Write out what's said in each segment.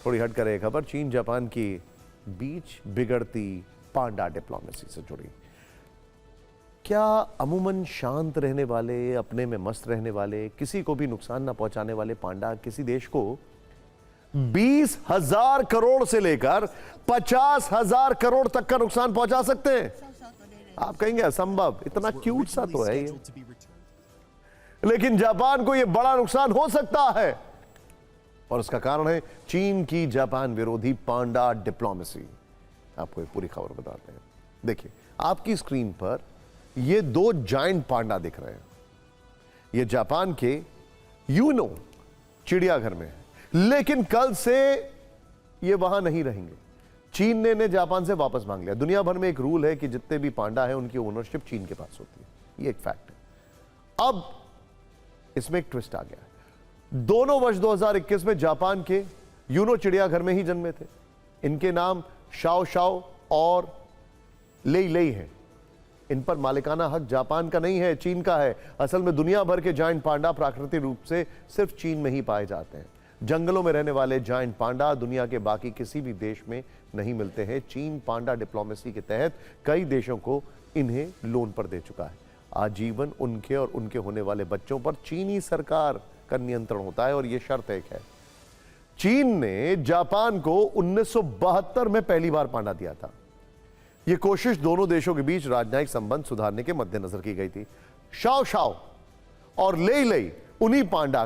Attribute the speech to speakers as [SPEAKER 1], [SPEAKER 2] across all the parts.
[SPEAKER 1] थोड़ी हट करे खबर चीन जापान की बीच बिगड़ती पांडा डिप्लोमेसी से जुड़ी। क्या अमूमन शांत रहने वाले, अपने में मस्त रहने वाले, किसी को भी नुकसान ना पहुंचाने वाले पांडा किसी देश को 20,000 करोड़ से लेकर 50,000 करोड़ तक का नुकसान पहुंचा सकते हैं? आप कहेंगे असंभव, इतना क्यूट सा तो है ये। लेकिन जापान को यह बड़ा नुकसान हो सकता है और उसका कारण है चीन की जापान विरोधी पांडा डिप्लोमेसी। आपको एक पूरी खबर बताते हैं। देखिए, आपकी स्क्रीन पर ये दो जायंट पांडा दिख रहे हैं। ये जापान के यूनो चिड़ियाघर में है, लेकिन कल से ये वहां नहीं रहेंगे। चीन ने इन्हें जापान से वापस मांग लिया। दुनिया भर में एक रूल है कि जितने भी पांडा हैं उनकी ओनरशिप चीन के पास होती है। ये एक फैक्ट है। अब इसमें एक ट्विस्ट आ गया। दोनों वर्ष 2021 में जापान के यूनो चिड़ियाघर में ही जन्मे थे। इनके नाम शाओ शाओ और लेई लेई हैं। इन पर मालिकाना हक जापान का नहीं है, चीन का है। असल में दुनिया भर के जायंट पांडा प्राकृतिक रूप से सिर्फ चीन में ही पाए जाते हैं। जंगलों में रहने वाले जायंट पांडा दुनिया के बाकी किसी भी देश में नहीं मिलते हैं। चीन पांडा डिप्लोमेसी के तहत कई देशों को इन्हें लोन पर दे चुका है। आजीवन उनके और उनके होने वाले बच्चों पर चीनी सरकार का नियंत्रण होता है और यह शर्त एक है। चीन ने जापान को 1972 में पहली बार पांडा दिया था। यह कोशिश दोनों देशों के बीच राजनयिक संबंध सुधारने के मद्देनजर की गई थी। शाओ शाओ और लेई लेई उन्हीं पांडा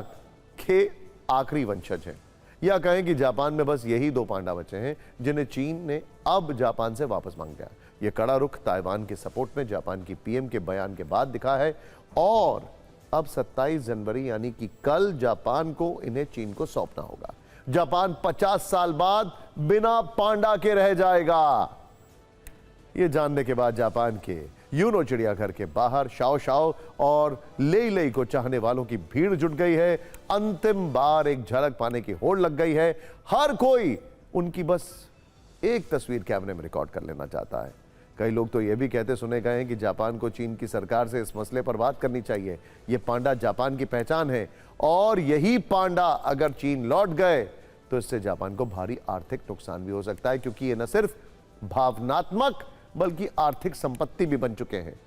[SPEAKER 1] के आखिरी वंशज हैं। या कहें कि जापान में बस यही दो पांडा बचे हैं जिन्हें चीन ने अब जापान से वापस मांग लिया। यह कड़ा रुख ताइवान के सपोर्ट में जापान की पीएम के बयान के बाद दिखा है और अब 27 जनवरी यानी कि कल जापान को इन्हें चीन को सौंपना होगा। जापान 50 साल बाद बिना पांडा के रह जाएगा। यह जानने के बाद जापान के यूनो चिड़ियाघर के बाहर शाओ शाओ और लेई लेई को चाहने वालों की भीड़ जुट गई है। अंतिम बार एक झलक पाने की होड़ लग गई है। हर कोई उनकी बस एक तस्वीर कैमरे में रिकॉर्ड कर लेना चाहता है। कई लोग तो यह भी कहते सुने गए हैं कि जापान को चीन की सरकार से इस मसले पर बात करनी चाहिए। यह पांडा जापान की पहचान है और यही पांडा अगर चीन लौट गए तो इससे जापान को भारी आर्थिक नुकसान भी हो सकता है, क्योंकि ये न सिर्फ भावनात्मक बल्कि आर्थिक संपत्ति भी बन चुके हैं।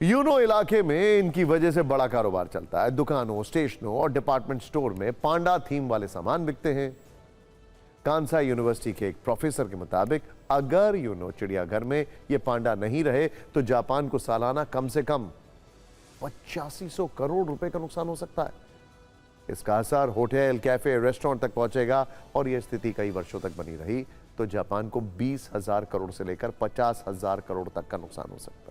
[SPEAKER 1] यूनो इलाके में इनकी वजह से बड़ा कारोबार चलता है। दुकानों, स्टेशनों और डिपार्टमेंट स्टोर में पांडा थीम वाले सामान बिकते हैं। कांसाई यूनिवर्सिटी के एक प्रोफेसर के मुताबिक अगर यूनो चिड़ियाघर में ये पांडा नहीं रहे तो जापान को सालाना कम से कम 8500 करोड़ रुपए का नुकसान हो सकता है। इसका असर होटल, कैफे, रेस्टोरेंट तक पहुंचेगा और यह स्थिति कई वर्षों तक बनी रही तो जापान को 20,000 करोड़ से लेकर 50,000 करोड़ तक का नुकसान हो सकता है।